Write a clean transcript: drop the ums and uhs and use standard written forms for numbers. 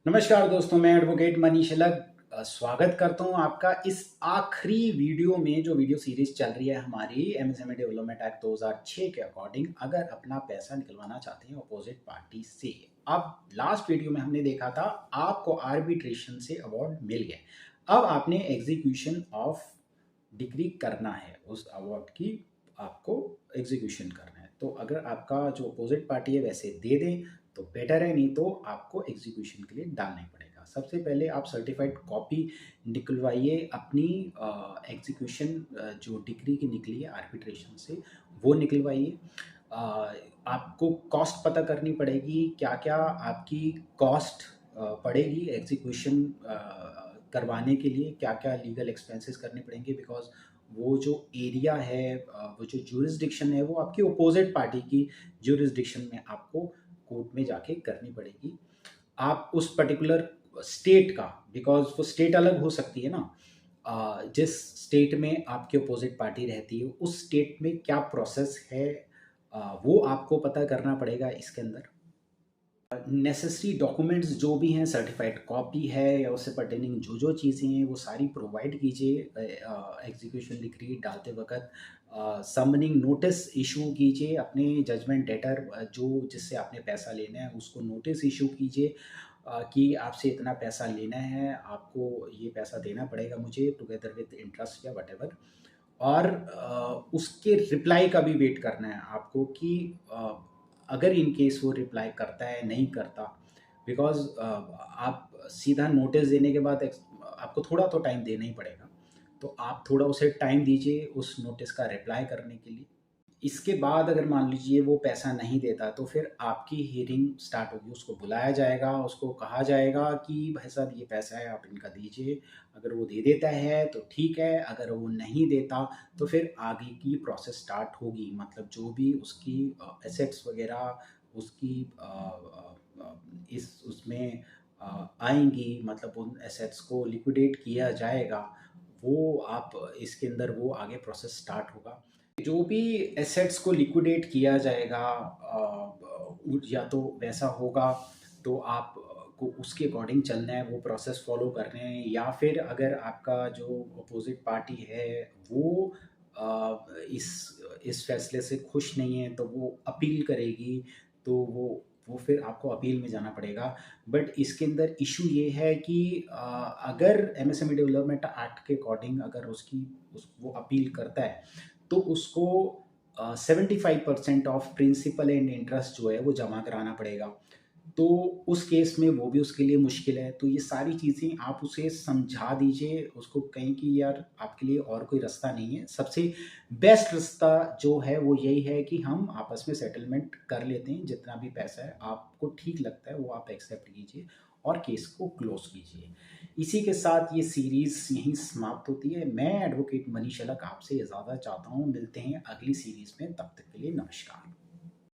नमस्कार दोस्तों, मैं एडवोकेट मनीष अलग स्वागत करता हूं आपका इस आखिरी वीडियो में। जो वीडियो सीरीज चल रही है हमारी एमएसएमई डेवलपमेंट एक्ट 2006 के अकॉर्डिंग, अगर अपना पैसा निकलवाना चाहते हैं अपोजिट पार्टी से। अब लास्ट वीडियो में हमने देखा था आपको आर्बिट्रेशन से अवार्ड मिल गया, अब आपने एग्जीक्यूशन ऑफ डिग्री करना है, उस अवार्ड की आपको एग्जीक्यूशन करना है। तो अगर आपका जो अपोजिट पार्टी है वैसे दे दें तो बेटर है, नहीं तो आपको एग्जीक्यूशन के लिए डालना ही पड़ेगा। सबसे पहले आप सर्टिफाइड कॉपी निकलवाइए अपनी एग्जीक्यूशन जो डिग्री की निकली है आर्बिट्रेशन से, वो निकलवाइए। आपको कॉस्ट पता करनी पड़ेगी, क्या क्या आपकी कॉस्ट पड़ेगी एग्जीक्यूशन करवाने के लिए, क्या क्या लीगल एक्सपेंसेस करने पड़ेंगे। बिकॉज वो जो एरिया है, वो जो ज्यूरिसडिक्शन है, वो आपकी अपोजिट पार्टी की ज्यूरिसडिक्शन में आपको कोर्ट में जाके करनी पड़ेगी। आप उस पर्टिकुलर स्टेट का, बिकॉज वो स्टेट अलग हो सकती है ना, जिस स्टेट में आपकी अपोजिट पार्टी रहती है उस स्टेट में क्या प्रोसेस है, वो आपको पता करना पड़ेगा इसके अंदर। नेसेसरी डॉक्यूमेंट्स जो भी हैं, सर्टिफाइड कॉपी है या उससे पर्टेनिंग जो जो चीज़ें हैं वो सारी प्रोवाइड कीजिए। एग्जीक्यूशन डिक्री डालते वक्त समनिंग नोटिस इशू कीजिए, अपने जजमेंट डेटर जो जिससे आपने पैसा लेना है उसको नोटिस इशू कीजिए कि आपसे इतना पैसा लेना है, आपको ये पैसा देना पड़ेगा मुझे टुगेदर विद इंटरेस्ट या वट। और उसके रिप्लाई का भी वेट करना है आपको कि अगर इन केस वो रिप्लाई करता है नहीं करता। बिकॉज आप सीधा नोटिस देने के बाद आपको थोड़ा तो टाइम देना ही पड़ेगा, तो आप थोड़ा उसे टाइम दीजिए उस नोटिस का रिप्लाई करने के लिए। इसके बाद अगर मान लीजिए वो पैसा नहीं देता तो फिर आपकी हियरिंग स्टार्ट होगी, उसको बुलाया जाएगा, उसको कहा जाएगा कि भाई साहब ये पैसा है आप इनका दीजिए। अगर वो दे देता है तो ठीक है, अगर वो नहीं देता तो फिर आगे की प्रोसेस स्टार्ट होगी। मतलब जो भी उसकी एसेट्स वगैरह उसकी इस उसमें आएंगी, मतलब उन एसेट्स को लिक्विडेट किया जाएगा, वो आप इसके अंदर वो आगे प्रोसेस स्टार्ट होगा। जो भी एसेट्स को लिक्विडेट किया जाएगा या तो वैसा होगा तो आप को उसके अकॉर्डिंग चलना है, वो प्रोसेस फॉलो करने हैं। या फिर अगर आपका जो अपोजिट पार्टी है वो इस फैसले से खुश नहीं है तो वो अपील करेगी, तो वो फिर आपको अपील में जाना पड़ेगा। बट इसके अंदर इशू ये है कि अगर एमएसएमई डेवलपमेंट एक्ट के अकॉर्डिंग अगर वो अपील करता है तो उसको 75% ऑफ प्रिंसिपल एंड इंटरेस्ट जो है वो जमा कराना पड़ेगा। तो उस केस में वो भी उसके लिए मुश्किल है। तो ये सारी चीज़ें आप उसे समझा दीजिए, उसको कहें कि यार आपके लिए और कोई रास्ता नहीं है, सबसे बेस्ट रास्ता जो है वो यही है कि हम आपस में सेटलमेंट कर लेते हैं, जितना भी पैसा है आपको ठीक लगता है वो आप एक्सेप्ट कीजिए और केस को क्लोज कीजिए। इसी के साथ ये सीरीज़ यहीं समाप्त होती है। मैं एडवोकेट मनीष अलग आपसे इजाज़त चाहता हूँ, मिलते हैं अगली सीरीज़ में, तब तक के लिए नमस्कार।